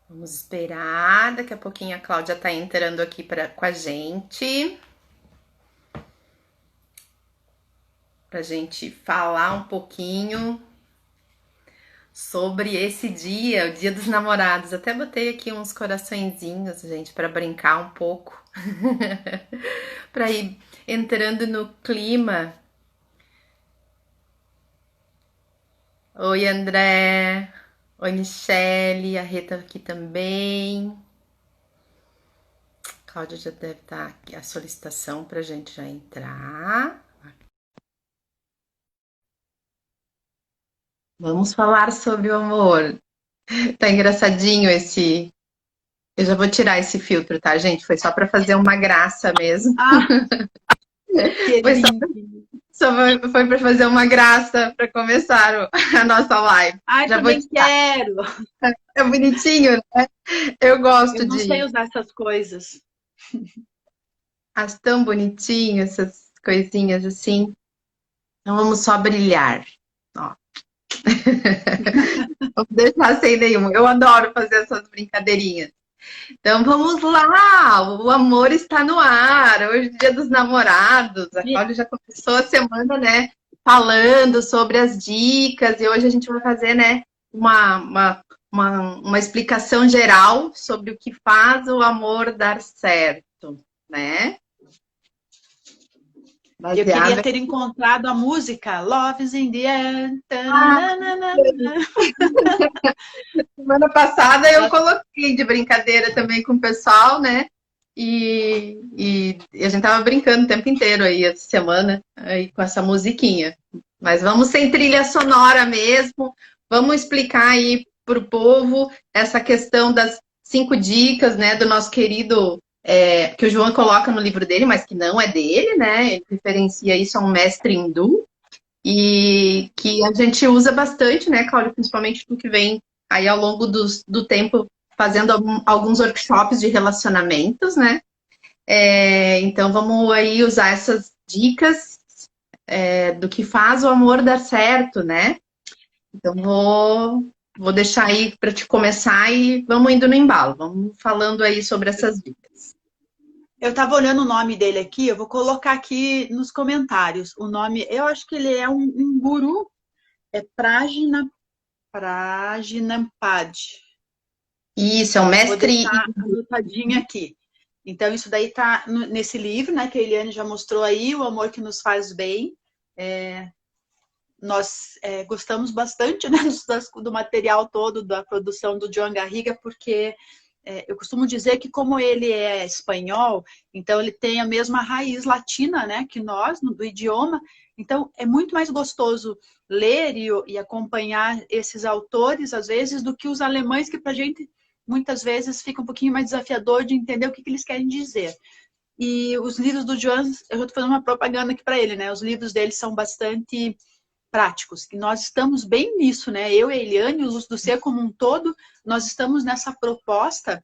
Vamos esperar. Daqui a pouquinho a Cláudia tá entrando aqui com a gente. Pra gente falar um pouquinho sobre esse dia, o Dia dos Namorados. Até botei aqui uns coraçõezinhos, gente, para brincar um pouco, para ir entrando no clima. Oi, André. Oi, Michele. A Rita aqui também. Cláudia já deve estar aqui a solicitação para a gente já entrar. Vamos falar sobre o amor. Tá engraçadinho esse. Eu já vou tirar esse filtro, tá, gente? Foi só para fazer uma graça mesmo. Ah, que Foi só, lindo. só foi para fazer uma graça para começar a nossa live. Ai, Já vou também tirar. quero. É bonitinho, né? Eu Eu gosto não sei de. usar essas coisas. Acho tão bonitinho essas coisinhas assim. Então vamos só brilhar. Ó. Vamos deixar sem nenhum. Eu adoro fazer essas brincadeirinhas. Então vamos lá, o amor está no ar. Hoje é Dia dos Namorados. A Me- Cláudia já começou a semana, né, falando sobre as dicas e hoje a gente vai fazer, né, uma explicação geral sobre o que faz o amor dar certo, né? Eu queria Baseada. ter encontrado a música Love is in the Air. Tananana. Semana passada eu coloquei de brincadeira também com o pessoal, né? E a gente tava brincando o tempo inteiro aí essa semana aí com essa musiquinha. Mas vamos sem trilha sonora mesmo. Vamos explicar aí pro povo essa questão das 5 dicas, né, do nosso querido que o João coloca no livro dele, mas que não é dele, né? Ele referencia isso a um mestre hindu e que a gente usa bastante, né, Cláudia? Principalmente tu que vem aí ao longo do tempo fazendo alguns workshops de relacionamentos, né? Então vamos aí usar essas dicas do que faz o amor dar certo, né? Então vou deixar aí para te começar e vamos indo no embalo. Vamos falando aí sobre essas dicas. Eu estava olhando o nome dele aqui, eu vou colocar aqui nos comentários. O nome, eu acho que ele é um guru, é Prajnampad. Isso, é um Vou mestre. deixar anotadinho aqui. Então, isso daí está nesse livro, né, que a Eliane já mostrou aí, O Amor que Nos Faz Bem. Nós gostamos bastante, né, do material todo da produção do Joan Garriga, porque eu costumo dizer que como ele é espanhol, então ele tem a mesma raiz latina, né, que nós, do idioma, então é muito mais gostoso ler e acompanhar esses autores, às vezes, do que os alemães, que para a gente, muitas vezes, fica um pouquinho mais desafiador de entender o que eles querem dizer. E os livros do Joan, eu estou fazendo uma propaganda aqui para ele, né, os livros dele são bastante práticos. E nós estamos bem nisso, né? Eu e a Eliane, o Luz do Ser como um todo, nós estamos nessa proposta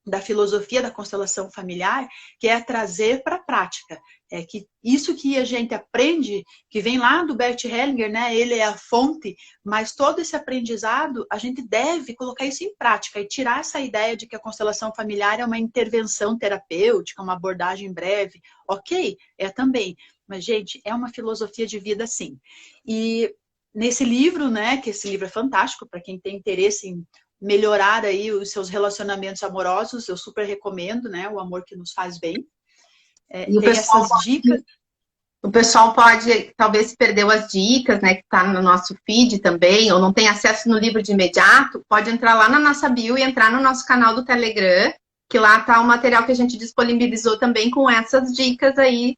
da filosofia da constelação familiar, que é trazer para a prática. É que isso que a gente aprende, que vem lá do Bert Hellinger, né? Ele é a fonte, mas todo esse aprendizado, a gente deve colocar isso em prática e tirar essa ideia de que a constelação familiar é uma intervenção terapêutica, uma abordagem breve. Ok, é também. Mas, gente, é uma filosofia de vida, sim. E nesse livro, né, que esse livro é fantástico para quem tem interesse em melhorar aí os seus relacionamentos amorosos, eu super recomendo, né? O Amor que Nos Faz Bem. E Tem essas dicas. o pessoal pode, talvez, perdeu as dicas, né, que está no nosso feed também, ou não tem acesso no livro de imediato, pode entrar lá na nossa bio e entrar no nosso canal do Telegram, que lá está o material que a gente disponibilizou também com essas dicas aí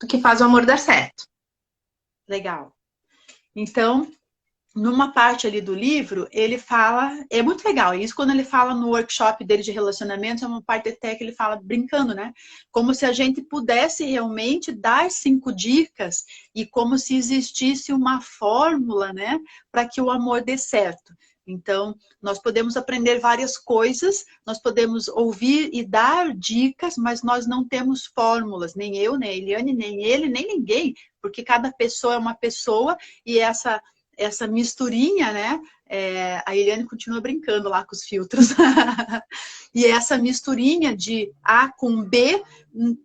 do que faz o amor dar certo. Legal. Então, numa parte ali do livro, ele fala, é muito legal, isso quando ele fala no workshop dele de relacionamentos, é uma parte até que ele fala brincando, né? Como se a gente pudesse realmente dar 5 dicas e como se existisse uma fórmula, né, para que o amor dê certo. Então, nós podemos aprender várias coisas, nós podemos ouvir e dar dicas, mas nós não temos fórmulas, nem eu, nem a Eliane, nem ele, nem ninguém, porque cada pessoa é uma pessoa e essa misturinha, né, a Eliane continua brincando lá com os filtros. E essa misturinha de A com B,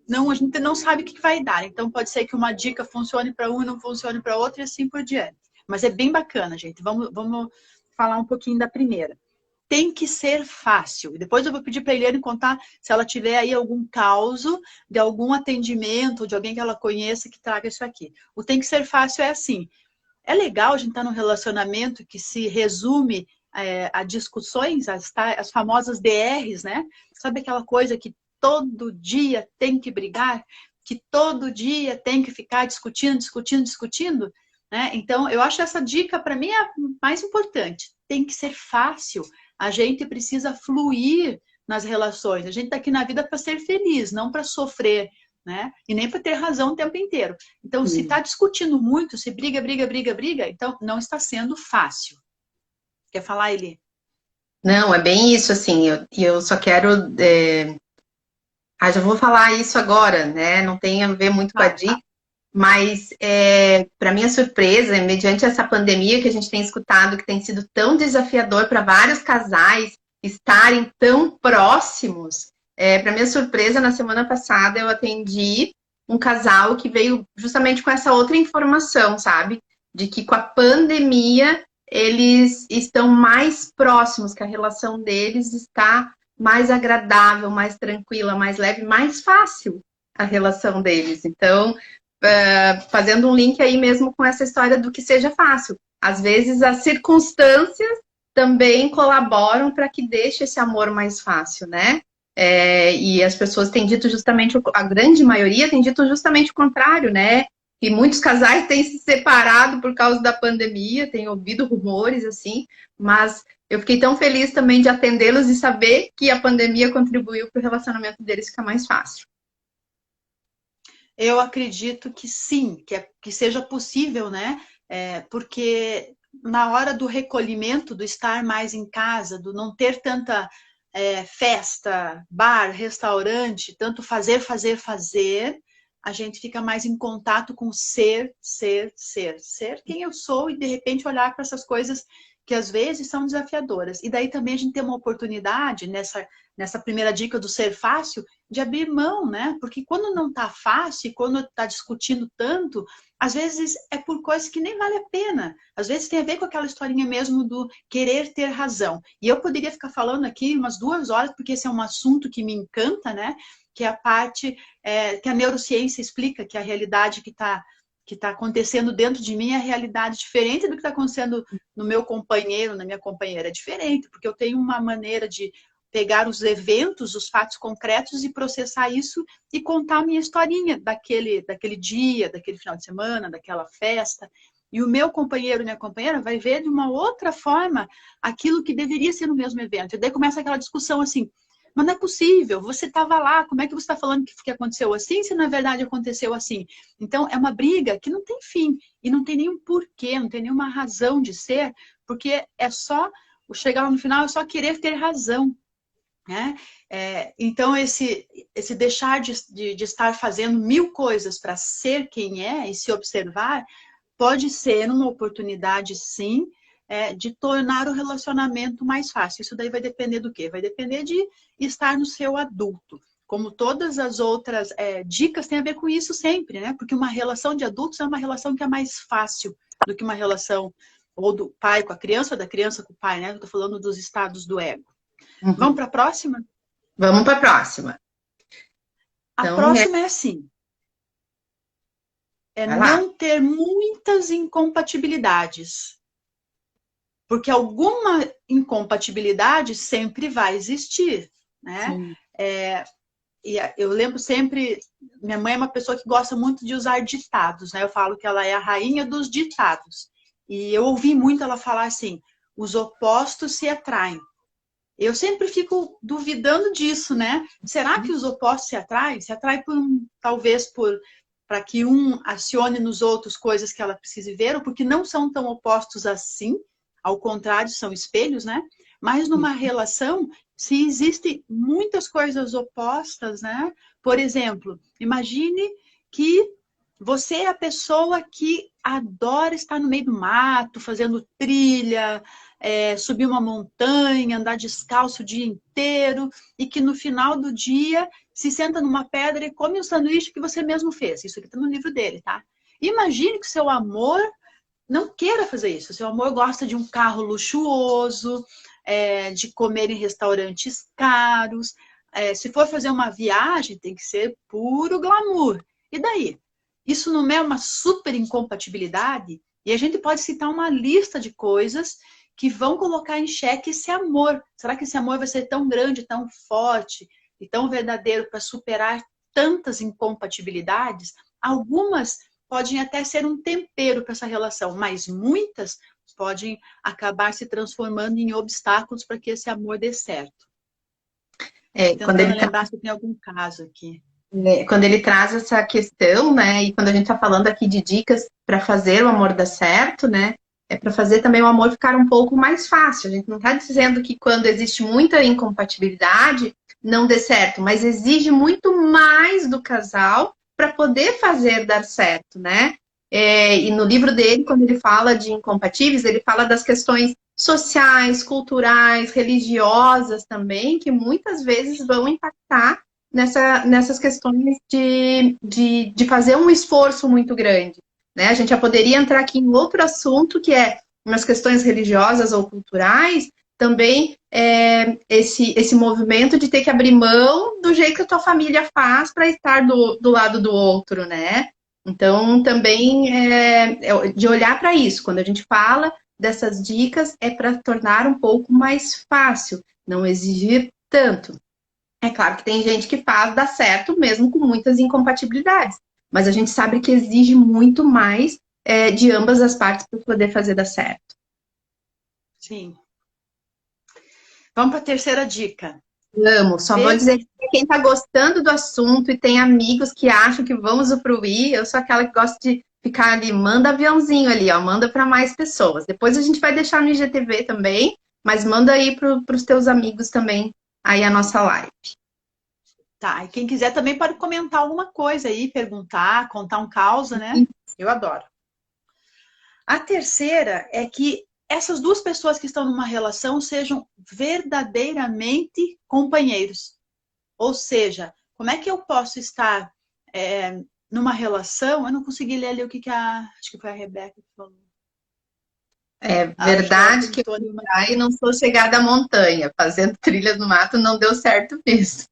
não, a gente não sabe o que vai dar. Então, pode ser que uma dica funcione para um e não funcione para outro, e assim por diante. Mas é bem bacana, gente. Vamos falar um pouquinho da primeira. Tem que ser fácil. E depois eu vou pedir para a Eliane contar se ela tiver aí algum caso de algum atendimento, de alguém que ela conheça que traga isso aqui. O tem que ser fácil é assim. É legal a gente estar num relacionamento que se resume a discussões, as famosas DRs, né? Sabe aquela coisa que todo dia tem que brigar? Que todo dia tem que ficar discutindo? Né? Então, eu acho essa dica, para mim, é a mais importante. Tem que ser fácil. A gente precisa fluir nas relações. A gente está aqui na vida para ser feliz, não para sofrer, né? E nem para ter razão o tempo inteiro. Então, se está discutindo muito, se briga, então não está sendo fácil. Quer falar, Eli? Não, é bem isso, assim, eu só quero... já vou falar isso agora, né? Não tem a ver muito com a dica, mas, para minha surpresa, mediante essa pandemia que a gente tem escutado, que tem sido tão desafiador para vários casais estarem tão próximos, para minha surpresa, na semana passada eu atendi um casal que veio justamente com essa outra informação, sabe? De que com a pandemia eles estão mais próximos, que a relação deles está mais agradável, mais tranquila, mais leve, mais fácil a relação deles. Então, fazendo um link aí mesmo com essa história do que seja fácil. Às vezes as circunstâncias também colaboram para que deixe esse amor mais fácil, né? E as pessoas têm dito justamente, a grande maioria tem dito justamente o contrário, né? E muitos casais têm se separado por causa da pandemia, tenho ouvido rumores assim, mas eu fiquei tão feliz também de atendê-los e saber que a pandemia contribuiu para o relacionamento deles ficar mais fácil. Eu acredito que sim, que seja possível, né? Porque na hora do recolhimento, do estar mais em casa, do não ter tanta festa, bar, restaurante, tanto fazer, a gente fica mais em contato com ser quem eu sou e de repente olhar para essas coisas que às vezes são desafiadoras. E daí também a gente tem uma oportunidade nessa primeira dica do ser fácil, de abrir mão, né? Porque quando não tá fácil, quando tá discutindo tanto, às vezes é por coisas que nem vale a pena. Às vezes tem a ver com aquela historinha mesmo do querer ter razão. E eu poderia ficar falando aqui umas 2 horas, porque esse é um assunto que me encanta, né? Que é a parte que a neurociência explica, que a realidade que está acontecendo dentro de mim é a realidade diferente do que está acontecendo no meu companheiro, na minha companheira. É diferente, porque eu tenho uma maneira de pegar os eventos, os fatos concretos e processar isso e contar a minha historinha daquele dia, daquele final de semana, daquela festa. E o meu companheiro, minha companheira, vai ver de uma outra forma aquilo que deveria ser no mesmo evento. E daí começa aquela discussão assim, mas não é possível, você estava lá, como é que você está falando que aconteceu assim, se na verdade aconteceu assim? Então, é uma briga que não tem fim, e não tem nenhum porquê, não tem nenhuma razão de ser, porque é só, chegar lá no final, é só querer ter razão. Né? Então, esse deixar de estar fazendo 1000 coisas para ser quem é e se observar, pode ser uma oportunidade, sim, de tornar o relacionamento mais fácil. Isso daí vai depender do quê? Vai depender de estar no seu adulto. Como todas as outras dicas têm a ver com isso sempre, né? Porque uma relação de adultos é uma relação que é mais fácil do que uma relação ou do pai com a criança ou da criança com o pai, né? Eu tô falando dos estados do ego. Uhum. Vamos para a próxima? Vamos para a próxima. A próxima é assim. Não ter muitas incompatibilidades. Porque alguma incompatibilidade sempre vai existir, né? E eu lembro sempre, minha mãe é uma pessoa que gosta muito de usar ditados, né? Eu falo que ela é a rainha dos ditados. E eu ouvi muito ela falar assim, os opostos se atraem. Eu sempre fico duvidando disso, né? Será que os opostos se atraem? Se atrai talvez para que um acione nos outros coisas que ela precise ver, ou porque não são tão opostos assim, ao contrário, são espelhos, né? Mas numa relação, se existem muitas coisas opostas, né? Por exemplo, imagine que você é a pessoa que adora estar no meio do mato, fazendo trilha, subir uma montanha, andar descalço o dia inteiro, e que no final do dia se senta numa pedra e come um sanduíche que você mesmo fez. Isso aqui está no livro dele, tá? Imagine que o seu amor não queira fazer isso. O seu amor gosta de um carro luxuoso, de comer em restaurantes caros. Se for fazer uma viagem, tem que ser puro glamour. E daí? Isso não é uma super incompatibilidade? E a gente pode citar uma lista de coisas que vão colocar em xeque esse amor. Será que esse amor vai ser tão grande, tão forte e tão verdadeiro para superar tantas incompatibilidades? Algumas podem até ser um tempero para essa relação, mas muitas podem acabar se transformando em obstáculos para que esse amor dê certo. Quando ele lembrar se tem algum caso aqui. Quando ele traz essa questão, né, e quando a gente está falando aqui de dicas para fazer o amor dar certo, né, é para fazer também o amor ficar um pouco mais fácil. A gente não está dizendo que quando existe muita incompatibilidade não dê certo, mas exige muito mais do casal para poder fazer dar certo, né? E no livro dele, quando ele fala de incompatíveis, ele fala das questões sociais, culturais, religiosas também, que muitas vezes vão impactar nessas questões de fazer um esforço muito grande, né? A gente já poderia entrar aqui em outro assunto, que é nas questões religiosas ou culturais, também esse movimento de ter que abrir mão do jeito que a tua família faz para estar do lado do outro, né? Então, também de olhar para isso. Quando a gente fala dessas dicas, é para tornar um pouco mais fácil, não exigir tanto. É claro que tem gente que faz dar certo mesmo com muitas incompatibilidades, mas a gente sabe que exige muito mais de ambas as partes para poder fazer dar certo. Sim. Vamos para a terceira dica. Vamos, só vou dizer que quem está gostando do assunto e tem amigos que acham que vão usufruir, eu sou aquela que gosta de ficar ali, manda aviãozinho ali, ó, manda para mais pessoas. Depois a gente vai deixar no IGTV também, mas manda aí para os teus amigos também aí a nossa live. Tá, e quem quiser também pode comentar alguma coisa aí, perguntar, contar um caos, né? Eu adoro. A terceira é que essas duas pessoas que estão numa relação sejam verdadeiramente companheiros. Ou seja, como é que eu posso estar numa relação? Eu não consegui ler ali o que acho que foi a Rebeca que falou. É verdade que eu e não sou chegada à montanha. Fazendo trilhas no mato não deu certo mesmo.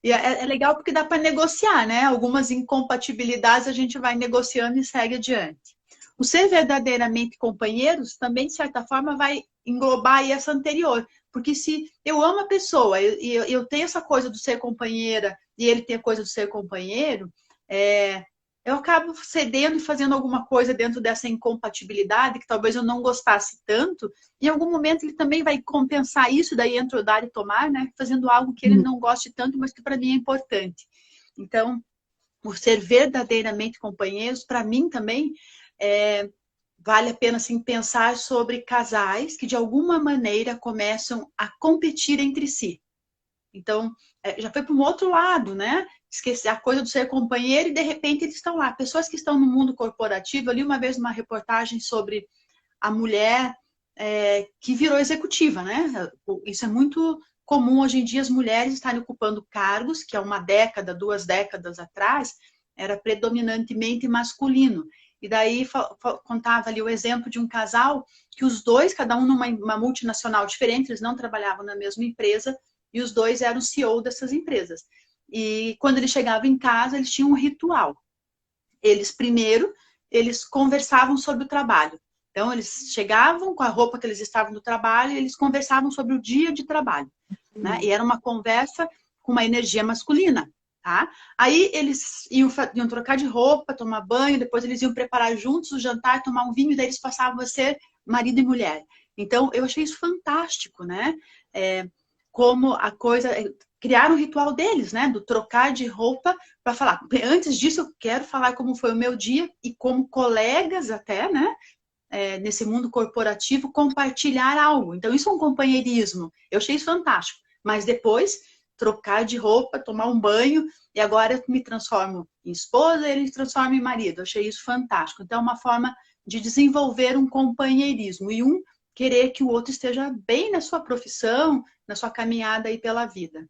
E é legal porque dá para negociar, né? Algumas incompatibilidades a gente vai negociando e segue adiante. O ser verdadeiramente companheiros também, de certa forma, vai englobar aí essa anterior. Porque se eu amo a pessoa e eu tenho essa coisa do ser companheira e ele tem a coisa do ser companheiro, eu acabo cedendo e fazendo alguma coisa dentro dessa incompatibilidade que talvez eu não gostasse tanto. Em algum momento ele também vai compensar isso, daí entra o dar e tomar, né? Fazendo algo que ele não goste tanto, mas que para mim é importante. Então, por ser verdadeiramente companheiros, para mim também vale a pena assim, pensar sobre casais que de alguma maneira começam a competir entre si. Então, já foi para um outro lado, né? Esquecer a coisa do ser companheiro e de repente eles estão lá. Pessoas que estão no mundo corporativo, eu li uma vez uma reportagem sobre a mulher que virou executiva, né? Isso é muito comum hoje em dia, as mulheres estarem ocupando cargos que há uma década, 2 décadas atrás, era predominantemente masculino. E daí contava ali o exemplo de um casal que os dois, cada um numa multinacional diferente, eles não trabalhavam na mesma empresa, e os dois eram CEO dessas empresas. E quando eles chegavam em casa, eles tinham um ritual. Eles conversavam sobre o trabalho. Então, eles chegavam com a roupa que eles estavam no trabalho e eles conversavam sobre o dia de trabalho. Né? E era uma conversa com uma energia masculina. Tá? Aí eles iam trocar de roupa, tomar banho, depois eles iam preparar juntos o jantar, tomar um vinho, e daí eles passavam a ser marido e mulher. Então, eu achei isso fantástico, né? Como a coisa... Criaram um ritual deles, né? Do trocar de roupa para falar. Antes disso, eu quero falar como foi o meu dia e como colegas até, né? Nesse mundo corporativo, compartilhar algo. Então, isso é um companheirismo. Eu achei isso fantástico. Mas depois... trocar de roupa, tomar um banho, e agora eu me transformo em esposa e ele se transforma em marido. Eu achei isso fantástico. Então, é uma forma de desenvolver um companheirismo e um querer que o outro esteja bem na sua profissão, na sua caminhada aí pela vida.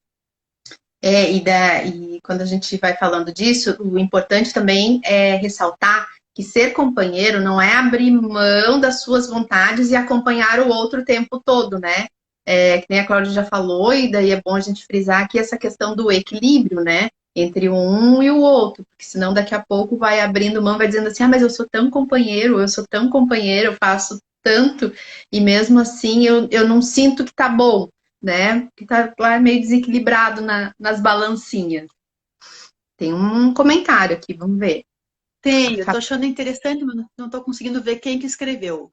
E quando a gente vai falando disso, o importante também é ressaltar que ser companheiro não é abrir mão das suas vontades e acompanhar o outro o tempo todo, né? Que nem a Cláudia já falou, e daí é bom a gente frisar aqui essa questão do equilíbrio, né? Entre um e o outro, porque senão daqui a pouco vai abrindo mão, vai dizendo assim, mas eu sou tão companheiro, eu faço tanto, e mesmo assim eu não sinto que tá bom, né? Que tá lá meio desequilibrado nas balancinhas. Tem um comentário aqui, vamos ver. Tem, eu tô achando interessante, mas não tô conseguindo ver quem que escreveu.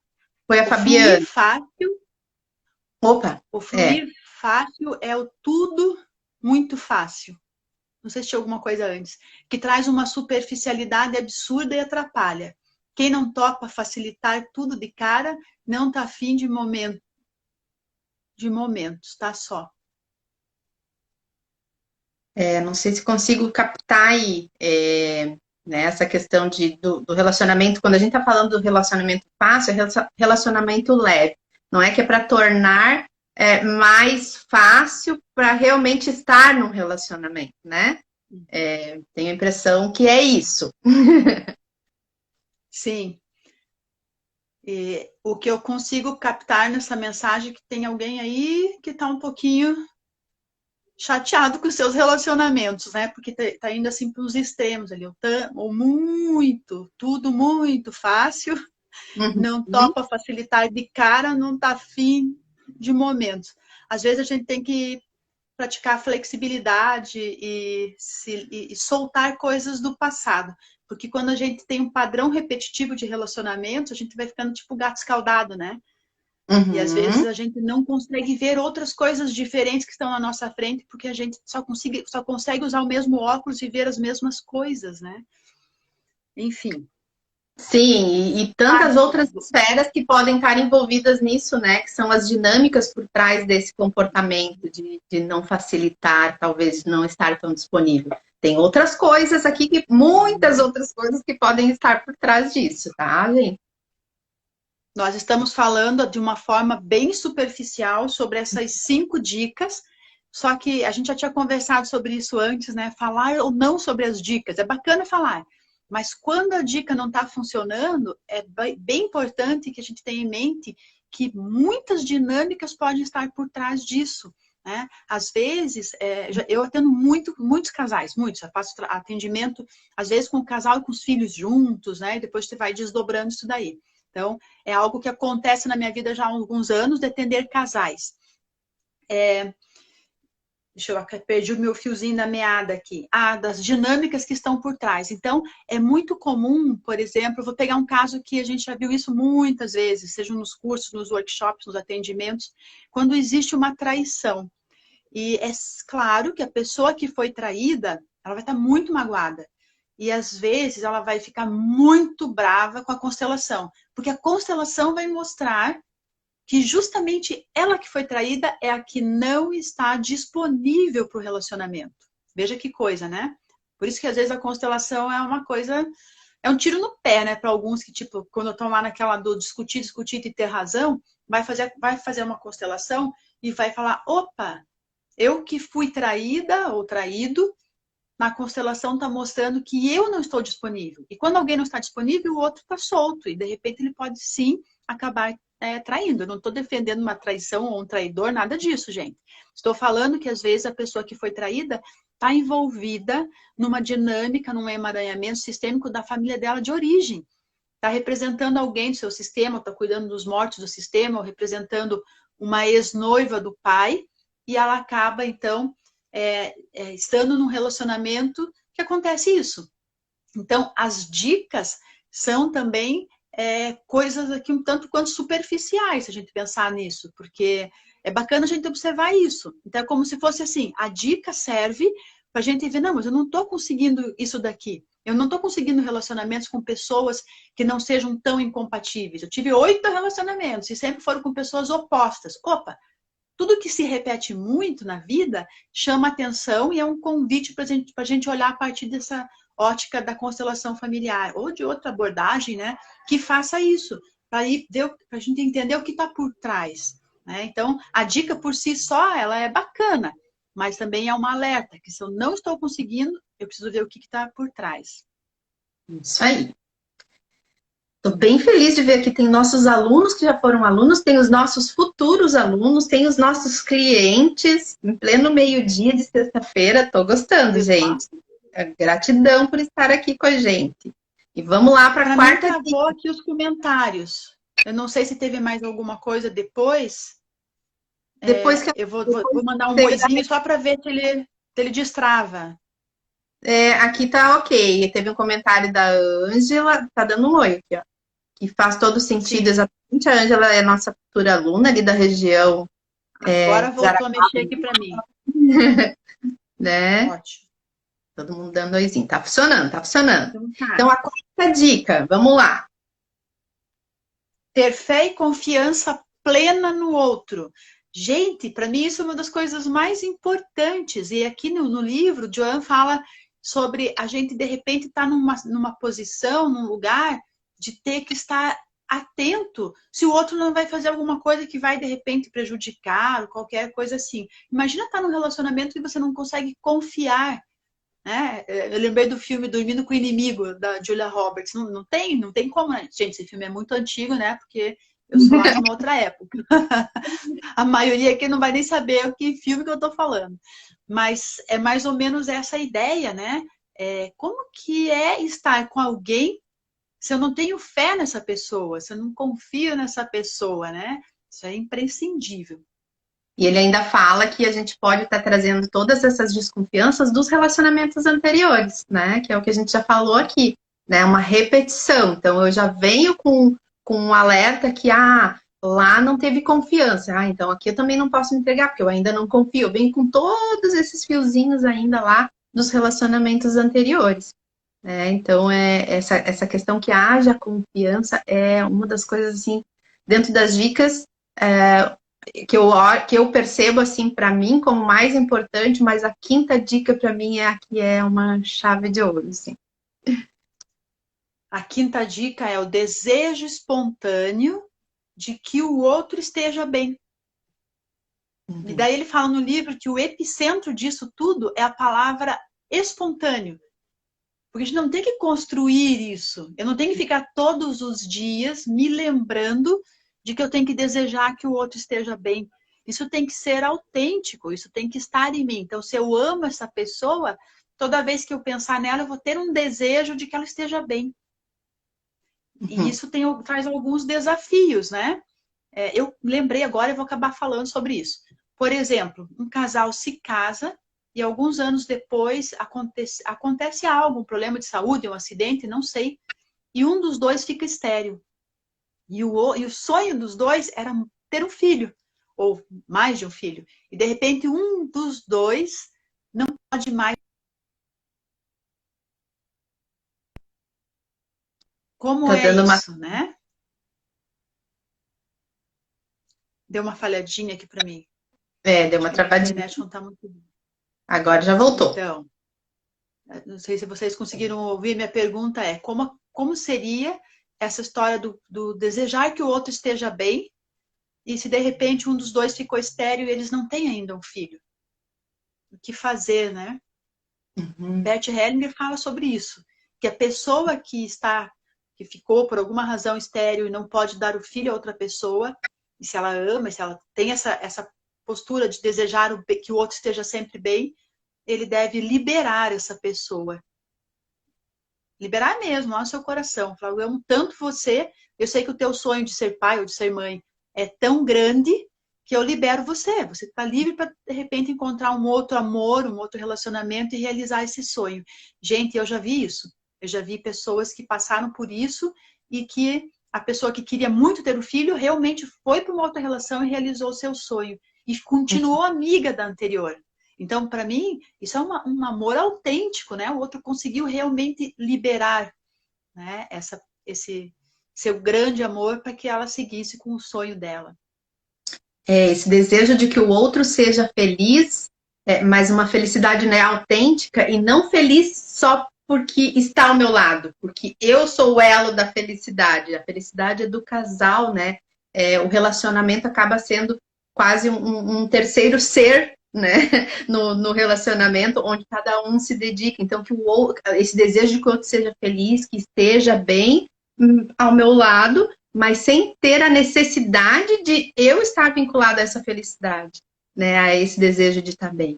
Foi a Fabiana. Opa! O fluir fácil é o tudo muito fácil. Não sei se tinha alguma coisa antes. Que traz uma superficialidade absurda e atrapalha. Quem não topa facilitar tudo de cara, não tá afim de momentos, tá só. Não sei se consigo captar aí né, essa questão do relacionamento. Quando a gente está falando do relacionamento fácil, é relacionamento leve. Não é que é para tornar mais fácil para realmente estar num relacionamento, né? Tenho a impressão que é isso. Sim. E o que eu consigo captar nessa mensagem é que tem alguém aí que está um pouquinho chateado com os seus relacionamentos, né? Porque tá indo assim para os extremos ali, ou muito, tudo muito fácil, não topa facilitar de cara, não tá afim de momentos. Às vezes a gente tem que praticar flexibilidade e soltar coisas do passado. Porque quando a gente tem um padrão repetitivo de relacionamento, a gente vai ficando tipo gato escaldado, né? E às vezes a gente não consegue ver outras coisas diferentes que estão na nossa frente, porque a gente só consegue usar o mesmo óculos e ver as mesmas coisas, né? Enfim. Sim, e tantas outras esferas que podem estar envolvidas nisso, né? Que são as dinâmicas por trás desse comportamento de não facilitar, talvez não estar tão disponível. Tem outras coisas aqui, muitas outras coisas que podem estar por trás disso, tá, gente? Nós estamos falando de uma forma bem superficial sobre essas 5 dicas, só que a gente já tinha conversado sobre isso antes, né? Falar ou não sobre as dicas, é bacana falar, mas quando a dica não está funcionando, é bem importante que a gente tenha em mente que muitas dinâmicas podem estar por trás disso, né? Às vezes, eu atendo muitos casais, muitos, eu faço atendimento, às vezes com o casal e com os filhos juntos, né? E depois você vai desdobrando isso daí. Então, é algo que acontece na minha vida já há alguns anos, de atender casais. Deixa eu perdi o meu fiozinho da meada aqui. Das dinâmicas que estão por trás. Então, é muito comum, por exemplo, eu vou pegar um caso que a gente já viu isso muitas vezes, seja nos cursos, nos workshops, nos atendimentos, quando existe uma traição. E é claro que a pessoa que foi traída, ela vai estar muito magoada. E às vezes ela vai ficar muito brava com a constelação, porque a constelação vai mostrar que justamente ela que foi traída é a que não está disponível para o relacionamento. Veja que coisa, né? Por isso que às vezes a constelação é uma coisa, é um tiro no pé, né? Para alguns que, tipo, quando estão lá naquela do discutir e ter razão, vai fazer uma constelação e vai falar, opa, eu que fui traída ou traído, na constelação está mostrando que eu não estou disponível. E quando alguém não está disponível, o outro está solto. E de repente ele pode sim acabar traindo. Eu não estou defendendo uma traição ou um traidor, nada disso, gente. Estou falando que às vezes a pessoa que foi traída está envolvida numa dinâmica, num emaranhamento sistêmico da família dela de origem. Está representando alguém do seu sistema, está cuidando dos mortos do sistema, ou representando uma ex-noiva do pai, e ela acaba, então, estando num relacionamento que acontece isso. Então, as dicas são também coisas aqui um tanto quanto superficiais, se a gente pensar nisso, porque é bacana a gente observar isso. Então, é como se fosse assim, a dica serve para a gente ver, não, mas eu não estou conseguindo isso daqui. Eu não estou conseguindo relacionamentos com pessoas que não sejam tão incompatíveis. Eu tive 8 relacionamentos e sempre foram com pessoas opostas. Opa! tudo que se repete muito na vida chama atenção e é um convite para a gente olhar a partir dessa ótica da constelação familiar ou de outra abordagem, né, que faça isso, para a gente entender o que está por trás, né? Então, a dica por si só, ela é bacana, mas também é uma alerta, que se eu não estou conseguindo, eu preciso ver o que está por trás. Isso aí. Estou bem feliz de ver que tem nossos alunos que já foram alunos, tem os nossos futuros alunos, tem os nossos clientes, em pleno meio-dia de sexta-feira. Estou gostando, gente. Gratidão por estar aqui com a gente. E vamos lá para a quarta dica. Travou aqui os comentários. Eu não sei se teve mais alguma coisa depois. Depois que eu vou mandar um oizinho só para ver se ele destrava. Aqui tá ok. Teve um comentário da Ângela, tá dando um oi aqui, ó. Que faz todo sentido. Sim. Exatamente. A Ângela é nossa futura aluna ali da região. Agora voltou a mexer aqui para mim. Né? Ótimo. Todo mundo dando oizinho. Tá funcionando, tá funcionando. Então, a quarta dica, vamos lá. Ter fé e confiança plena no outro. Gente, para mim isso é uma das coisas mais importantes. E aqui no livro, Joan fala sobre a gente, de repente, estar numa posição, num lugar, de ter que estar atento se o outro não vai fazer alguma coisa que vai, de repente, prejudicar, ou qualquer coisa assim. Imagina estar num relacionamento e você não consegue confiar. Né? Eu lembrei do filme Dormindo com o Inimigo, da Julia Roberts. Não tem como, né? Gente, esse filme é muito antigo, né? Porque eu sou lá de uma outra época. A maioria aqui não vai nem saber o que filme que eu tô falando. Mas é mais ou menos essa ideia, né? Como que é estar com alguém se eu não tenho fé nessa pessoa, se eu não confio nessa pessoa, né? Isso é imprescindível. E ele ainda fala que a gente pode estar trazendo todas essas desconfianças dos relacionamentos anteriores, né? Que é o que a gente já falou aqui, né? Uma repetição. Então, eu já venho com um alerta que, lá não teve confiança. Então aqui eu também não posso me entregar, porque eu ainda não confio. Eu venho com todos esses fiozinhos ainda lá dos relacionamentos anteriores. Então, essa questão que haja confiança é uma das coisas, assim, dentro das dicas que eu percebo, assim, para mim como mais importante, mas a quinta dica para mim é a que é uma chave de ouro, assim. A quinta dica é o desejo espontâneo de que o outro esteja bem. Uhum. E daí ele fala no livro que o epicentro disso tudo é a palavra espontâneo. Porque a gente não tem que construir isso. Eu não tenho que ficar todos os dias me lembrando de que eu tenho que desejar que o outro esteja bem. Isso tem que ser autêntico, isso tem que estar em mim. Então, se eu amo essa pessoa, toda vez que eu pensar nela, eu vou ter um desejo de que ela esteja bem. E isso traz alguns desafios, né? Eu lembrei agora e vou acabar falando sobre isso. Por exemplo, um casal se casa e alguns anos depois acontece algo, um problema de saúde, um acidente, não sei, e um dos dois fica estéril. E o sonho dos dois era ter um filho, ou mais de um filho. E de repente um dos dois não pode mais. Como tá é isso, né? Deu uma falhadinha aqui para mim. Deu uma travadinha. A internet não tá muito boa. Agora já voltou. Então, não sei se vocês conseguiram ouvir, minha pergunta é como seria essa história do desejar que o outro esteja bem e se de repente um dos dois ficou estéril e eles não têm ainda um filho? O que fazer, né? Bert Hellinger fala sobre isso, que a pessoa que ficou por alguma razão estéril e não pode dar o filho a outra pessoa, e se ela ama, se ela tem essa postura de desejar que o outro esteja sempre bem, ele deve liberar essa pessoa. Liberar mesmo, lá no seu coração. Falar, eu amo tanto você, eu sei que o teu sonho de ser pai ou de ser mãe é tão grande que eu libero você. Você está livre para, de repente, encontrar um outro amor, um outro relacionamento e realizar esse sonho. Gente, eu já vi isso. Eu já vi pessoas que passaram por isso e que a pessoa que queria muito ter o filho realmente foi para uma outra relação e realizou o seu sonho. E continuou amiga da anterior. Então, para mim, isso é um amor autêntico, né? O outro conseguiu realmente liberar, né, esse seu grande amor para que ela seguisse com o sonho dela. esse desejo de que o outro seja feliz, mas uma felicidade, né, autêntica, e não feliz só porque está ao meu lado, porque eu sou o elo da felicidade. A felicidade é do casal, né? O relacionamento acaba sendo quase um terceiro ser, né? No relacionamento, onde cada um se dedica. Então, que esse desejo de que o outro seja feliz, que esteja bem ao meu lado, mas sem ter a necessidade de eu estar vinculada a essa felicidade, né? A esse desejo de estar bem.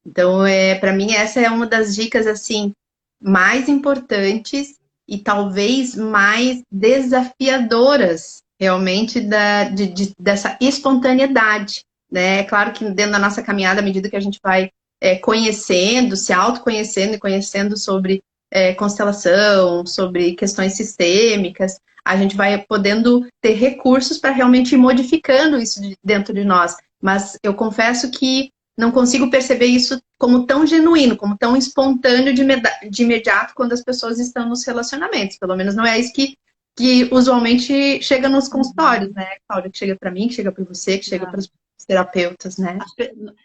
Então, para mim, essa é uma das dicas, assim, mais importantes e talvez mais desafiadoras, realmente, dessa espontaneidade, né? É claro que dentro da nossa caminhada, à medida que a gente vai conhecendo, se autoconhecendo e conhecendo sobre constelação, sobre questões sistêmicas, a gente vai podendo ter recursos para realmente ir modificando isso dentro de nós. Mas eu confesso que não consigo perceber isso como tão genuíno, como tão espontâneo de imediato quando as pessoas estão nos relacionamentos. Pelo menos não é isso que usualmente chega nos consultórios, né, Cláudia? Que chega para mim, que chega para você, que chega para os terapeutas, né?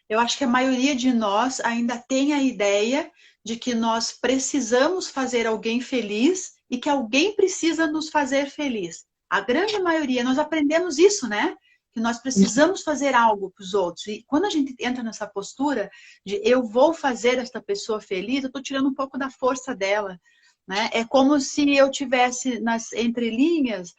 Eu acho que a maioria de nós ainda tem a ideia de que nós precisamos fazer alguém feliz e que alguém precisa nos fazer feliz. A grande maioria, nós aprendemos isso, né? Que nós precisamos fazer algo para os outros. E quando a gente entra nessa postura de eu vou fazer esta pessoa feliz, eu estou tirando um pouco da força dela, né? É como se eu tivesse nas entrelinhas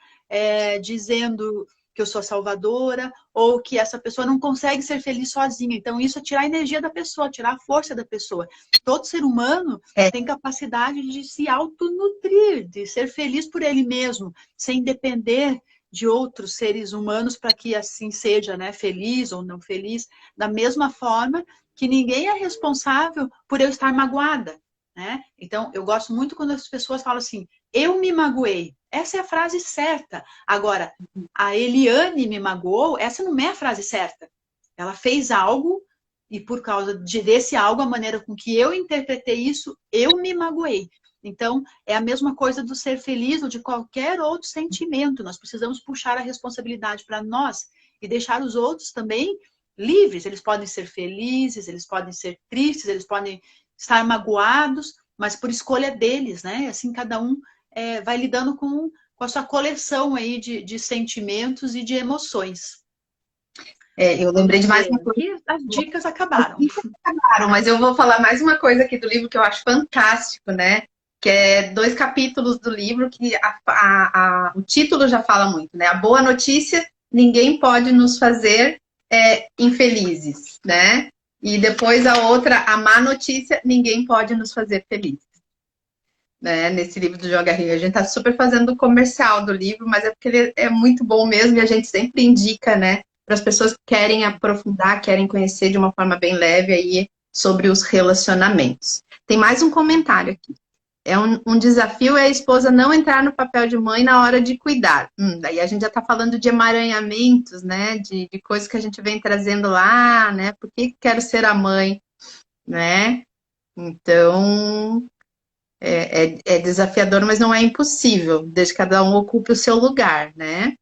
dizendo que eu sou salvadora, ou que essa pessoa não consegue ser feliz sozinha. Então, isso é tirar a energia da pessoa, tirar a força da pessoa. Todo ser humano tem capacidade de se autonutrir, de ser feliz por ele mesmo, sem depender de outros seres humanos para que assim seja, né, feliz ou não feliz, da mesma forma que ninguém é responsável por eu estar magoada, né? Então, eu gosto muito quando as pessoas falam assim, eu me magoei. Essa é a frase certa. Agora, a Eliane me magoou, essa não é a frase certa. Ela fez algo e por causa desse algo, a maneira com que eu interpretei isso, eu me magoei. Então, é a mesma coisa do ser feliz ou de qualquer outro sentimento. Nós precisamos puxar a responsabilidade para nós e deixar os outros também livres. Eles podem ser felizes, eles podem ser tristes, eles podem estar magoados, mas por escolha deles, né? Assim, cada um vai lidando com a sua coleção aí de sentimentos e de emoções. Eu lembrei de mais uma coisa. Aqui as dicas acabaram. Mas eu vou falar mais uma coisa aqui do livro que eu acho fantástico, né? Que é 2 capítulos do livro que o título já fala muito, né? A boa notícia, ninguém pode nos fazer infelizes, né? E depois a outra, a má notícia, ninguém pode nos fazer felizes. Né? Nesse livro do João Garriga. A gente tá super fazendo o comercial do livro, mas é porque ele é muito bom mesmo e a gente sempre indica, né? Para as pessoas que querem aprofundar, querem conhecer de uma forma bem leve aí sobre os relacionamentos. Tem mais um comentário aqui. Um desafio é a esposa não entrar no papel de mãe na hora de cuidar. Daí a gente já está falando de emaranhamentos, né? De coisas que a gente vem trazendo lá, né? Por que quero ser a mãe, né? Então, é desafiador, mas não é impossível, desde que cada um ocupe o seu lugar, né?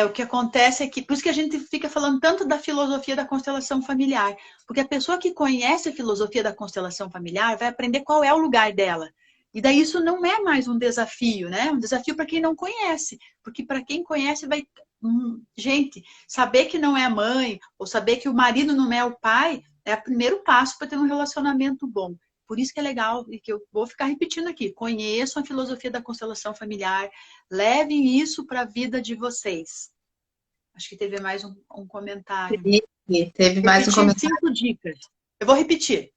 O que acontece é que, por isso que a gente fica falando tanto da filosofia da constelação familiar, porque a pessoa que conhece a filosofia da constelação familiar vai aprender qual é o lugar dela. E daí isso não é mais um desafio, né? Um desafio para quem não conhece, porque para quem conhece vai... Gente, saber que não é a mãe, ou saber que o marido não é o pai, é o primeiro passo para ter um relacionamento bom. Por isso que é legal, e que eu vou ficar repetindo aqui, conheçam a filosofia da constelação familiar, levem isso para a vida de vocês. Acho que teve mais um comentário. Teve mais um comentário. 5 dicas. Eu vou repetir.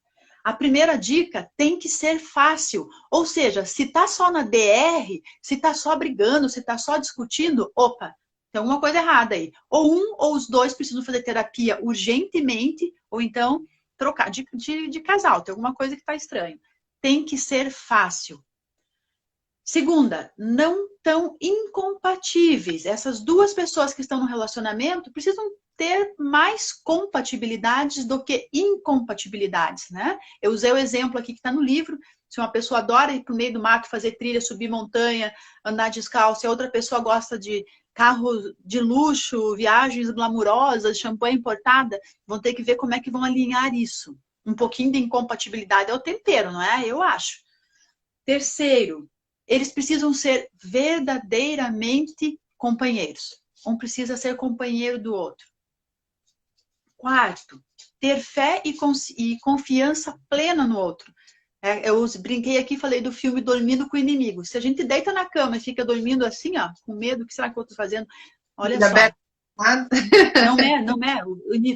A primeira dica tem que ser fácil. Ou seja, se está só na DR, se está só brigando, se está só discutindo, opa, tem alguma coisa errada aí. Ou um ou os dois precisam fazer terapia urgentemente, ou então trocar de casal, tem alguma coisa que está estranho. Tem que ser fácil. Segunda, não tão incompatíveis. Essas duas pessoas que estão no relacionamento precisam ter mais compatibilidades do que incompatibilidades, né? Eu usei o exemplo aqui que está no livro. Se uma pessoa adora ir para o meio do mato, fazer trilha, subir montanha, andar descalço, e a outra pessoa gosta de carro de luxo, viagens glamurosas, champanhe importada, vão ter que ver como é que vão alinhar isso. Um pouquinho de incompatibilidade é o tempero, não é? Eu acho. Terceiro, eles precisam ser verdadeiramente companheiros. Um precisa ser companheiro do outro. Quarto, ter fé e confiança plena no outro. Eu brinquei aqui, falei do filme Dormindo com o Inimigo. Se a gente deita na cama e fica dormindo assim, ó, com medo, o que será que eu estou fazendo? Olha só. Não é, não é.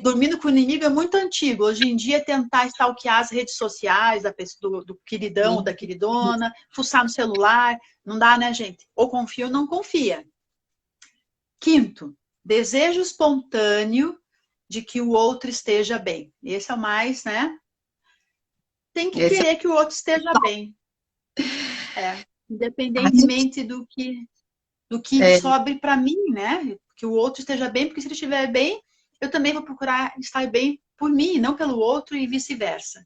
Dormindo com o Inimigo é muito antigo. Hoje em dia, tentar stalkear as redes sociais do queridão, da queridona, fuçar no celular, não dá, né, gente? Ou confia ou não confia. Quinto, desejo espontâneo de que o outro esteja bem. Esse é o mais, né? Tem que querer que o outro esteja bem. Independentemente do que sobre para mim, né? Que o outro esteja bem, porque se ele estiver bem, eu também vou procurar estar bem por mim, não pelo outro e vice-versa.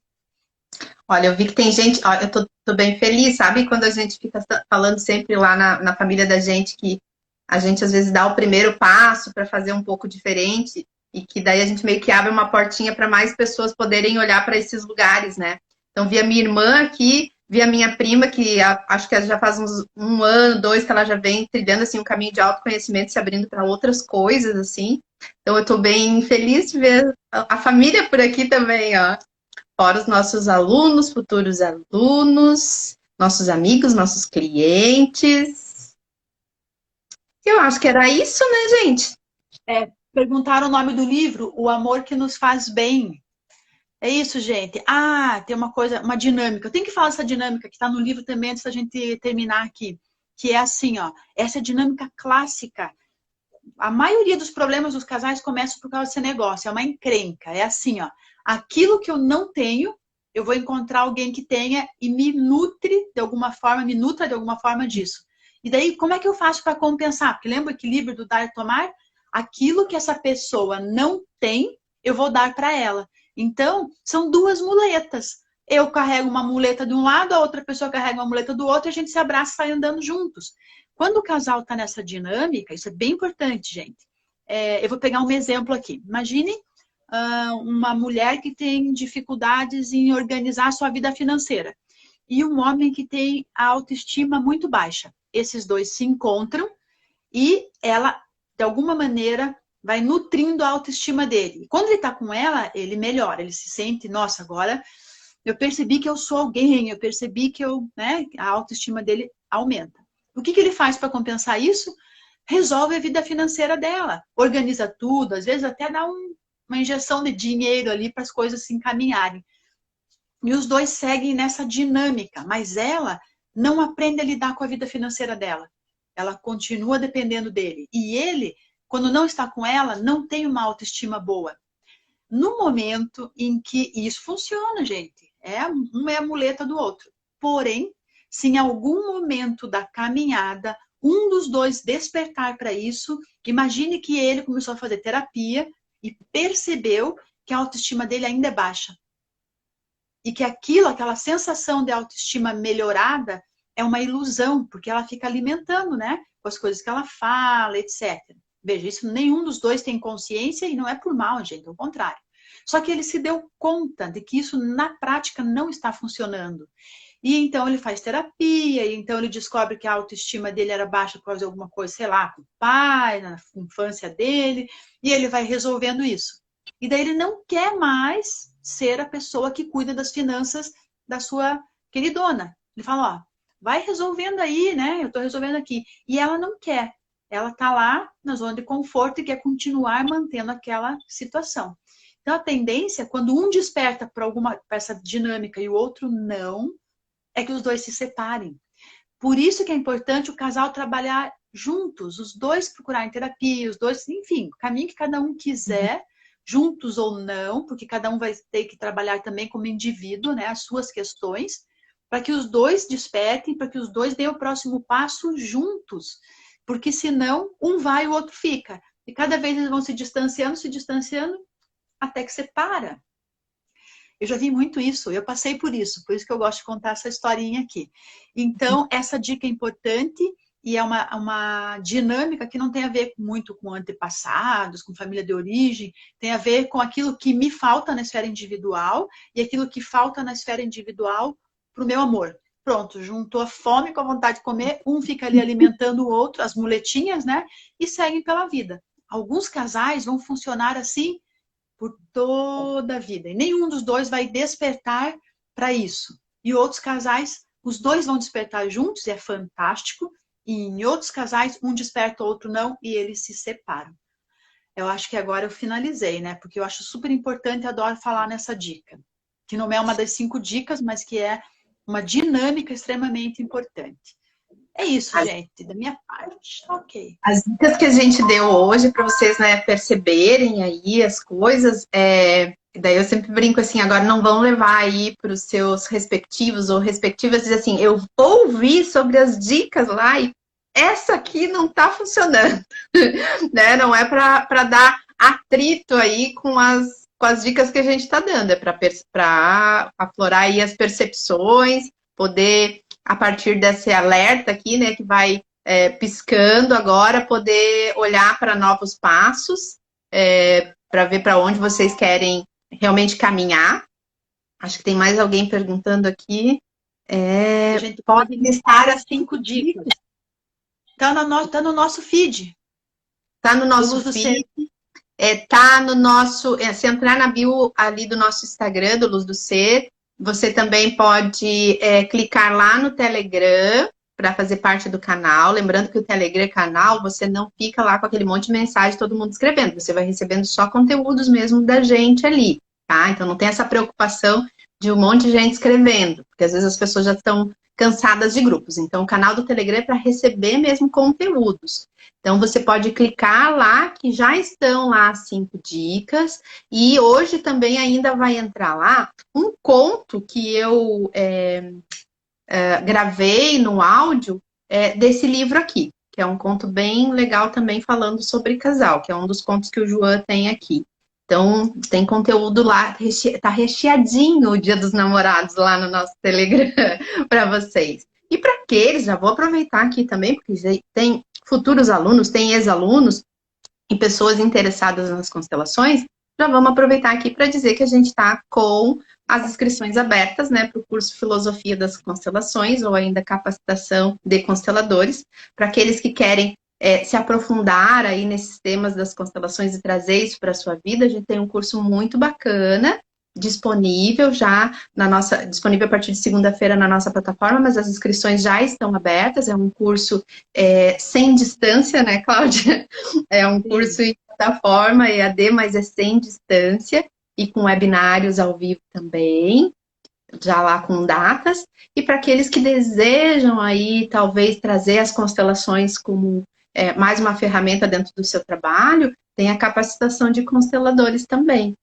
Olha, eu vi que tem gente, ó, eu tô bem feliz, sabe? Quando a gente fica falando sempre lá na família da gente que a gente às vezes dá o primeiro passo para fazer um pouco diferente e que daí a gente meio que abre uma portinha para mais pessoas poderem olhar para esses lugares, né? Então, vi a minha irmã aqui, vi a minha prima, que acho que já faz uns 1 ano, 2, que ela já vem trilhando assim, um caminho de autoconhecimento, se abrindo para outras coisas, assim. Então, eu tô bem feliz de ver a família por aqui também, ó. Fora os nossos alunos, futuros alunos, nossos amigos, nossos clientes. Eu acho que era isso, né, gente? Perguntaram o nome do livro, O Amor que Nos Faz Bem. É isso, gente. Tem uma coisa, uma dinâmica. Eu tenho que falar essa dinâmica que está no livro também, antes da gente terminar aqui. Que é assim, ó. Essa é a dinâmica clássica. A maioria dos problemas dos casais começam por causa desse negócio. É uma encrenca. É assim, ó. Aquilo que eu não tenho, eu vou encontrar alguém que tenha e me nutra de alguma forma disso. E daí, como é que eu faço para compensar? Porque lembra o equilíbrio do dar e tomar? Aquilo que essa pessoa não tem, eu vou dar para ela. Então, são duas muletas. Eu carrego uma muleta de um lado, a outra pessoa carrega uma muleta do outro, e a gente se abraça e sai andando juntos. Quando o casal está nessa dinâmica, isso é bem importante, gente. Eu vou pegar um exemplo aqui. Imagine uma mulher que tem dificuldades em organizar a sua vida financeira e um homem que tem a autoestima muito baixa. Esses dois se encontram e ela, de alguma maneira, vai nutrindo a autoestima dele. E quando ele está com ela, ele melhora, ele se sente, nossa, agora eu percebi que eu sou alguém, eu percebi que a autoestima dele aumenta. O que ele faz para compensar isso? Resolve a vida financeira dela, organiza tudo, às vezes até dá uma injeção de dinheiro ali para as coisas se encaminharem. E os dois seguem nessa dinâmica, mas ela não aprende a lidar com a vida financeira dela. Ela continua dependendo dele. E ele, quando não está com ela, não tem uma autoestima boa. No momento em que isso funciona, gente, um é a muleta do outro. Porém, se em algum momento da caminhada, um dos dois despertar para isso, imagine que ele começou a fazer terapia e percebeu que a autoestima dele ainda é baixa. E que aquela sensação de autoestima melhorada é uma ilusão, porque ela fica alimentando, né? Com as coisas que ela fala, etc. Veja, isso nenhum dos dois tem consciência e não é por mal, gente, ao contrário. Só que ele se deu conta de que isso na prática não está funcionando. E então ele faz terapia, e então ele descobre que a autoestima dele era baixa por causa de alguma coisa, sei lá, com o pai, na infância dele, e ele vai resolvendo isso. E daí ele não quer mais ser a pessoa que cuida das finanças da sua queridona. Ele fala, ó, vai resolvendo aí, né? Eu tô resolvendo aqui. E ela não quer. Ela tá lá na zona de conforto e quer continuar mantendo aquela situação. Então a tendência, quando um desperta para essa dinâmica e o outro não, é que os dois se separem. Por isso que é importante o casal trabalhar juntos, os dois procurarem terapia, os dois, enfim, o caminho que cada um quiser, juntos ou não, porque cada um vai ter que trabalhar também como indivíduo, né, as suas questões, para que os dois despertem, para que os dois deem o próximo passo juntos. Porque senão, um vai e o outro fica. E cada vez eles vão se distanciando, até que separa. Eu já vi muito isso, eu passei por isso que eu gosto de contar essa historinha aqui. Então, essa dica é importante e é uma dinâmica que não tem a ver muito com antepassados, com família de origem, tem a ver com aquilo que me falta na esfera individual e aquilo que falta na esfera individual para o meu amor. Pronto, juntou a fome com a vontade de comer, um fica ali alimentando o outro, as muletinhas, né? E seguem pela vida. Alguns casais vão funcionar assim por toda a vida, e nenhum dos dois vai despertar para isso. E outros casais, os dois vão despertar juntos, e é fantástico, e em outros casais, um desperta, o outro não, e eles se separam. Eu acho que agora eu finalizei, né? Porque eu acho super importante, adoro falar nessa dica, que não é uma das 5 dicas, mas que é uma dinâmica extremamente importante. É isso, gente, da minha parte, ok. As dicas que a gente deu hoje para vocês, né, perceberem aí as coisas, daí eu sempre brinco assim, agora não vão levar aí para os seus respectivos ou respectivas, dizer assim, eu ouvi sobre as dicas lá e essa aqui não está funcionando, né? Não é para dar atrito aí com as dicas que a gente está dando, é para aflorar aí as percepções, poder, a partir desse alerta aqui, né, que vai piscando agora, poder olhar para novos passos, para ver para onde vocês querem realmente caminhar. Acho que tem mais alguém perguntando aqui. A gente pode listar as 5 dicas. Está no nosso feed. Está no nosso feed. Tá no nosso... se entrar na bio ali do nosso Instagram, do Luz do Ser, você também pode clicar lá no Telegram para fazer parte do canal. Lembrando que o Telegram canal, você não fica lá com aquele monte de mensagem, todo mundo escrevendo. Você vai recebendo só conteúdos mesmo da gente ali, tá? Então não tem essa preocupação de um monte de gente escrevendo, porque às vezes as pessoas já estão cansadas de grupos. Então o canal do Telegram é para receber mesmo conteúdos. Então você pode clicar lá, que já estão lá as 5 dicas. E hoje também ainda vai entrar lá um conto que eu gravei no áudio desse livro aqui, que é um conto bem legal também falando sobre casal, que é um dos contos que o João tem aqui. Então, tem conteúdo lá, tá recheadinho o Dia dos Namorados lá no nosso Telegram para vocês. E para aqueles, já vou aproveitar aqui também, porque tem futuros alunos, tem ex-alunos e pessoas interessadas nas constelações, já vamos aproveitar aqui para dizer que a gente está com as inscrições abertas, né, para o curso Filosofia das Constelações, ou ainda Capacitação de Consteladores, para aqueles que querem se aprofundar aí nesses temas das constelações e trazer isso para a sua vida. A gente tem um curso muito bacana, disponível já disponível a partir de segunda-feira na nossa plataforma, mas as inscrições já estão abertas. É um curso sem distância, né, Cláudia? É um curso em plataforma EAD, mas é sem distância e com webinários ao vivo também, já lá com datas. E para aqueles que desejam aí talvez trazer as constelações como mais uma ferramenta dentro do seu trabalho, tem a capacitação de consteladores também.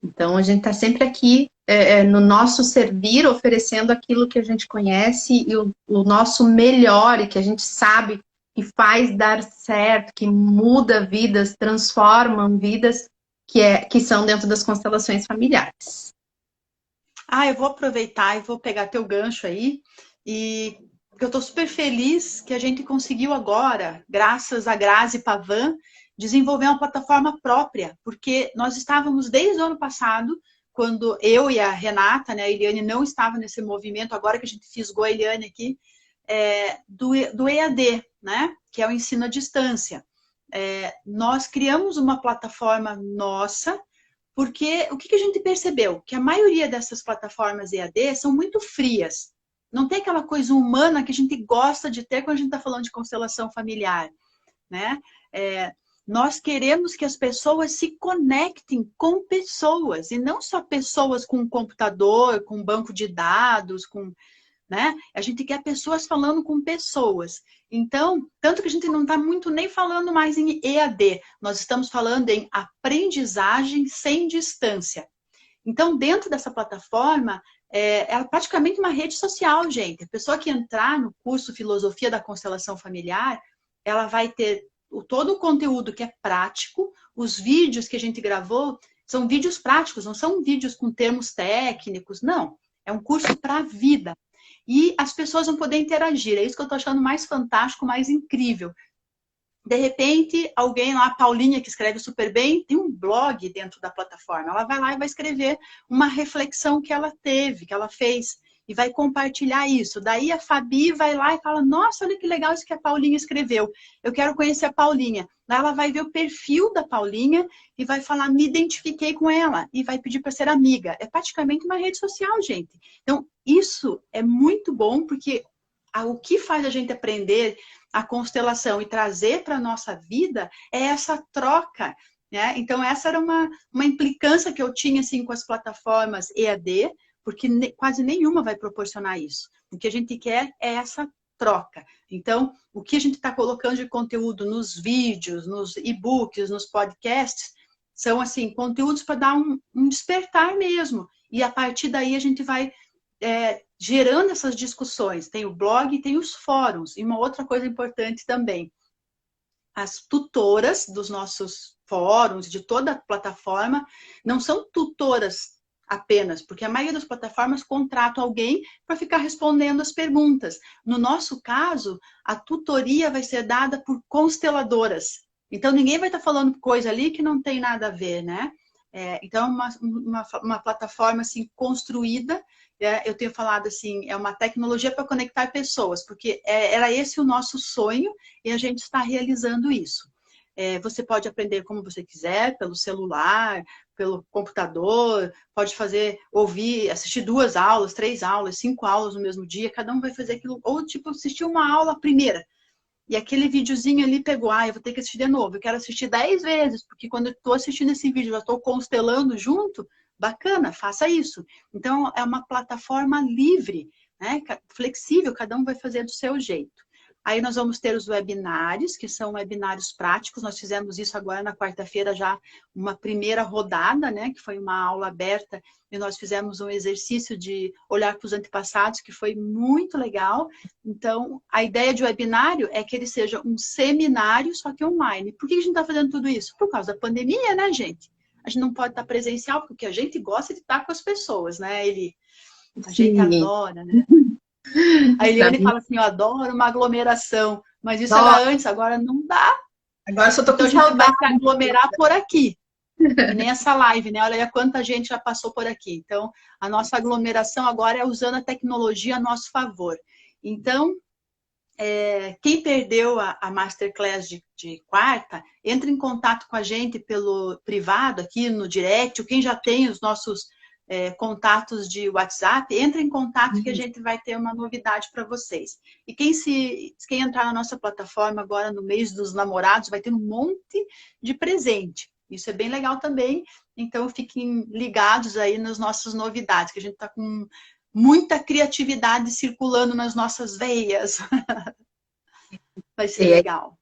Então, a gente está sempre aqui no nosso servir, oferecendo aquilo que a gente conhece e o nosso melhor, e que a gente sabe que faz dar certo, que muda vidas, transforma vidas, que são dentro das constelações familiares. Eu vou aproveitar e vou pegar teu gancho aí, e eu estou super feliz que a gente conseguiu agora, graças a Grazi Pavan, desenvolver uma plataforma própria, porque nós estávamos desde o ano passado, quando eu e a Renata, né, a Eliane não estava nesse movimento, agora que a gente fisgou a Eliane aqui, do EAD, né, que é o ensino à distância. Nós criamos uma plataforma nossa, porque o que a gente percebeu? Que a maioria dessas plataformas EAD são muito frias. Não tem aquela coisa humana que a gente gosta de ter quando a gente está falando de constelação familiar, né? Nós queremos que as pessoas se conectem com pessoas, e não só pessoas com um computador, com um banco de dados, né? A gente quer pessoas falando com pessoas. Então, tanto que a gente não está muito nem falando mais em EAD, nós estamos falando em aprendizagem sem distância. Então, dentro dessa plataforma, é praticamente uma rede social, gente. A pessoa que entrar no curso Filosofia da Constelação Familiar, ela vai ter todo o conteúdo que é prático. Os vídeos que a gente gravou são vídeos práticos, não são vídeos com termos técnicos, não. É um curso para a vida. e as pessoas vão poder interagir. É isso que eu estou achando mais fantástico, mais incrível. De repente, alguém lá, a Paulinha, que escreve super bem, tem um blog dentro da plataforma. Ela vai lá e vai escrever uma reflexão que ela teve, que ela fez, e vai compartilhar isso. Daí a Fabi vai lá e fala, nossa, olha que legal isso que a Paulinha escreveu. Eu quero conhecer a Paulinha. Daí ela vai ver o perfil da Paulinha e vai falar, me identifiquei com ela, e vai pedir para ser amiga. É praticamente uma rede social, gente. Então, isso é muito bom, porque o que faz a gente aprender a constelação e trazer para a nossa vida é essa troca, né? Então, essa era uma implicância que eu tinha assim, com as plataformas EAD, porque quase nenhuma vai proporcionar isso. O que a gente quer é essa troca. Então, o que a gente está colocando de conteúdo nos vídeos, nos e-books, nos podcasts, são assim, conteúdos para dar um despertar mesmo. E a partir daí a gente vai gerando essas discussões. Tem o blog e tem os fóruns. E uma outra coisa importante também, as tutoras dos nossos fóruns, de toda a plataforma, não são tutoras apenas, porque a maioria das plataformas contrata alguém para ficar respondendo as perguntas. No nosso caso, a tutoria vai ser dada por consteladoras. Então, ninguém vai estar falando coisa ali que não tem nada a ver, né? Então, uma plataforma assim, construída, eu tenho falado assim, é uma tecnologia para conectar pessoas, porque era esse o nosso sonho e a gente está realizando isso. Você pode aprender como você quiser, pelo celular, pelo computador, pode ouvir, assistir 2 aulas, 3 aulas, 5 aulas no mesmo dia, cada um vai fazer aquilo, ou tipo, assistir uma aula primeira, e aquele videozinho ali pegou, eu vou ter que assistir de novo, eu quero assistir 10 vezes, porque quando eu estou assistindo esse vídeo, eu estou constelando junto, bacana, faça isso. Então, é uma plataforma livre, né? Flexível, cada um vai fazer do seu jeito. Aí nós vamos ter os webinários, que são webinários práticos. Nós fizemos isso agora na quarta-feira, já uma primeira rodada, né? Que foi uma aula aberta, e nós fizemos um exercício de olhar para os antepassados, que foi muito legal. Então, a ideia de webinário é que ele seja um seminário, só que online. Por que a gente está fazendo tudo isso? Por causa da pandemia, né, gente? A gente não pode estar presencial, porque a gente gosta de estar com as pessoas, né, Eli? A gente adora, né? A Eliane fala assim, eu adoro uma aglomeração, mas isso era antes, agora não dá. Agora só tô com então a gente vai se aglomerar por aqui. E nem essa live, né? Olha aí quanta gente já passou por aqui. Então, a nossa aglomeração agora é usando a tecnologia a nosso favor. Então, quem perdeu a Masterclass de quarta, entre em contato com a gente pelo privado, aqui no direct, ou quem já tem os nossos contatos de WhatsApp, entre em contato que a gente vai ter uma novidade para vocês. E quem entrar na nossa plataforma agora no mês dos namorados, vai ter um monte de presente. Isso é bem legal também. Então, fiquem ligados aí nas nossas novidades, que a gente está com muita criatividade circulando nas nossas veias. Vai ser legal.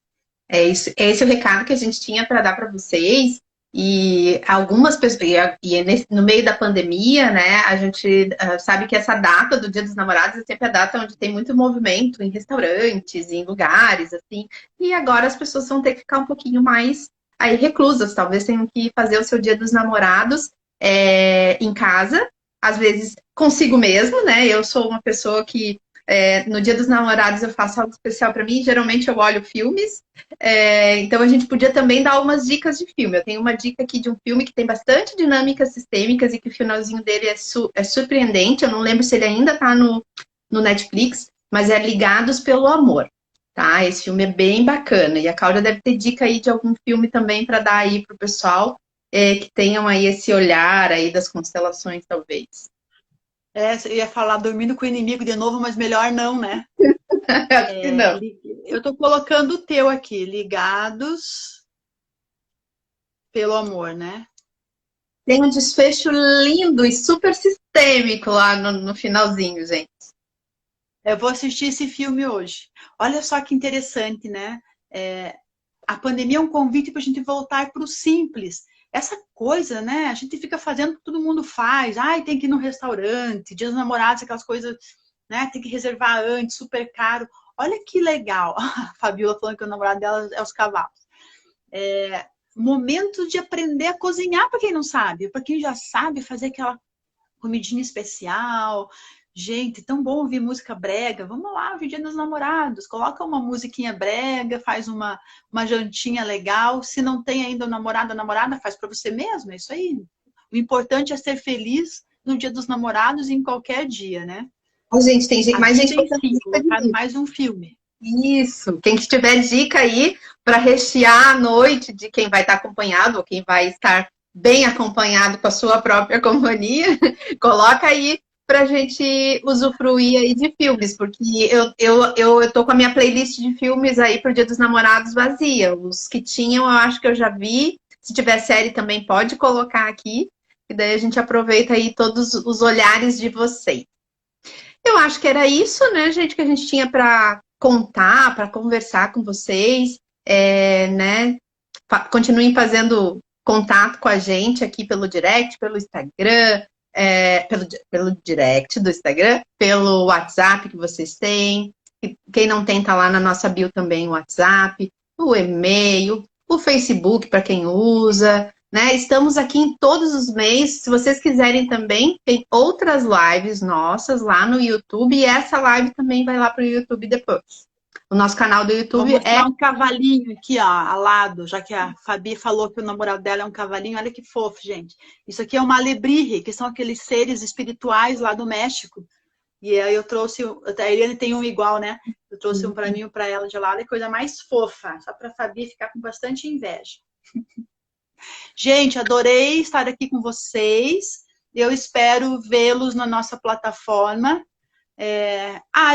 Esse é o recado que a gente tinha para dar para vocês. E algumas pessoas, no meio da pandemia, né, a gente sabe que essa data do Dia dos Namorados é sempre a data onde tem muito movimento em restaurantes, em lugares, assim, e agora as pessoas vão ter que ficar um pouquinho mais aí reclusas, talvez tenham que fazer o seu Dia dos Namorados em casa, às vezes consigo mesmo, né, eu sou uma pessoa que no Dia dos Namorados eu faço algo especial para mim, geralmente eu olho filmes, então a gente podia também dar umas dicas de filme. Eu tenho uma dica aqui de um filme que tem bastante dinâmicas sistêmicas e que o finalzinho dele é surpreendente, eu não lembro se ele ainda está no Netflix, mas é Ligados pelo Amor, tá? Esse filme é bem bacana, e a Cláudia deve ter dica aí de algum filme também para dar aí pro pessoal, que tenham aí esse olhar aí das constelações, talvez. Eu ia falar dormindo com o inimigo de novo, mas melhor não, né? Acho que não. Eu tô colocando o teu aqui, Ligados pelo Amor, né? Tem um desfecho lindo e super sistêmico lá no finalzinho, gente. Eu vou assistir esse filme hoje. Olha só que interessante, né? A pandemia é um convite para a gente voltar para o simples. Essa coisa, né? A gente fica fazendo o que todo mundo faz. Tem que ir no restaurante, Dia dos Namorados, aquelas coisas, né? Tem que reservar antes, super caro. Olha que legal. A Fabiola falando que o namorado dela é os cavalos. Momento de aprender a cozinhar para quem não sabe. Para quem já sabe fazer aquela comidinha especial, gente, tão bom ouvir música brega. Vamos lá, ouvir Dia dos Namorados. Coloca uma musiquinha brega, faz uma jantinha legal. Se não tem ainda o namorado, a namorada, faz para você mesmo. É isso aí. O importante é ser feliz no Dia dos Namorados e em qualquer dia, né? Ó, gente, tem mais gente Tem botando sim, dica colocar de mais um filme. isso. Quem tiver dica aí para rechear a noite de quem vai estar acompanhado ou quem vai estar bem acompanhado com a sua própria companhia, coloca aí para a gente usufruir aí de filmes, porque eu tô com a minha playlist de filmes aí pro Dia dos Namorados vazia. Os que tinham, eu acho que eu já vi. Se tiver série também pode colocar aqui, e daí a gente aproveita aí todos os olhares de vocês. Eu acho que era isso, né, gente, que a gente tinha para contar, para conversar com vocês, né? Continuem fazendo contato com a gente aqui pelo direct, pelo Instagram, pelo direct do Instagram, pelo WhatsApp que vocês têm. Quem não tem, tá lá na nossa bio também o WhatsApp, o e-mail, o Facebook para quem usa, né? Estamos aqui em todos os meses. Se vocês quiserem também, tem outras lives nossas lá no YouTube e essa live também vai lá para o YouTube depois. O nosso canal do YouTube Vou mostrar um cavalinho aqui, ó, ao lado, já que a Fabi falou que o namorado dela é um cavalinho. Olha que fofo, gente. Isso aqui é uma alebrije, que são aqueles seres espirituais lá do México. E aí eu trouxe, a Eliane tem um igual, né? Eu trouxe um para mim e para ela de lá. Olha que coisa mais fofa, só para a Fabi ficar com bastante inveja. Gente, adorei estar aqui com vocês. Eu espero vê-los na nossa plataforma.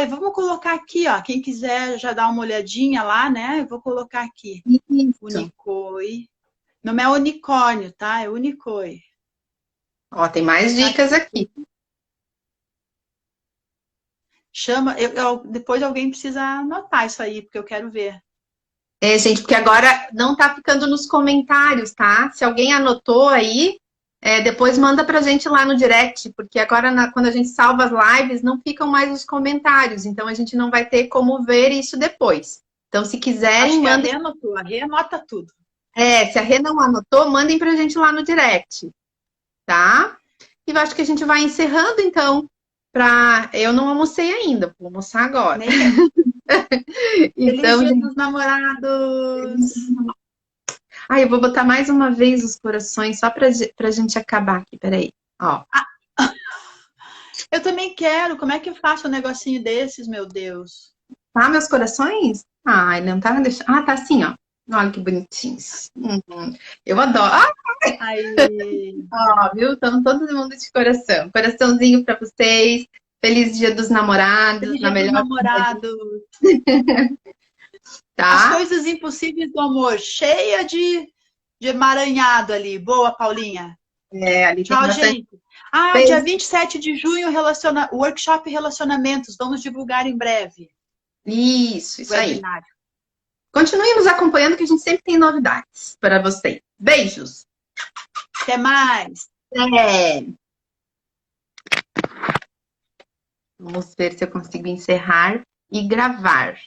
Vamos colocar aqui, ó. Quem quiser já dar uma olhadinha lá, né? Eu vou colocar aqui. Isso. Unicoi. Não é unicórnio, tá? É Unicoi. Ó, tem mais dicas aqui. Chama, depois alguém precisa anotar isso aí, porque eu quero ver. Gente, porque agora não tá ficando nos comentários, tá? Se alguém anotou aí, depois manda pra gente lá no direct, porque agora quando a gente salva as lives, não ficam mais os comentários, então a gente não vai ter como ver isso depois. Então, se quiserem, mandem. A Rê anota tudo. Se a Rê não anotou, mandem pra gente lá no direct, tá? E eu acho que a gente vai encerrando, então. Eu não almocei ainda, vou almoçar agora. Então, Feliz Dia dos Namorados! Eu vou botar mais uma vez os corações só pra gente acabar aqui, peraí. Ó. Eu também quero, como é que eu faço um negocinho desses, meu Deus? Tá, meus corações? Ai, não tá deixando. Ah, tá assim, ó. Olha que bonitinhos. Eu adoro. Ó, viu? Estamos todo mundo de coração. Coraçãozinho pra vocês. Feliz Dia dos Namorados. Feliz Dia dos Namorados. Tá? As coisas impossíveis do amor. Cheia de emaranhado ali. Boa, Paulinha. Ali tchau, tem bastante... gente. Dia 27 de junho, workshop Relacionamentos. Vamos divulgar em breve. Isso aí. Continue nos acompanhando que a gente sempre tem novidades para vocês. Beijos! Até mais! Vamos ver se eu consigo encerrar e gravar.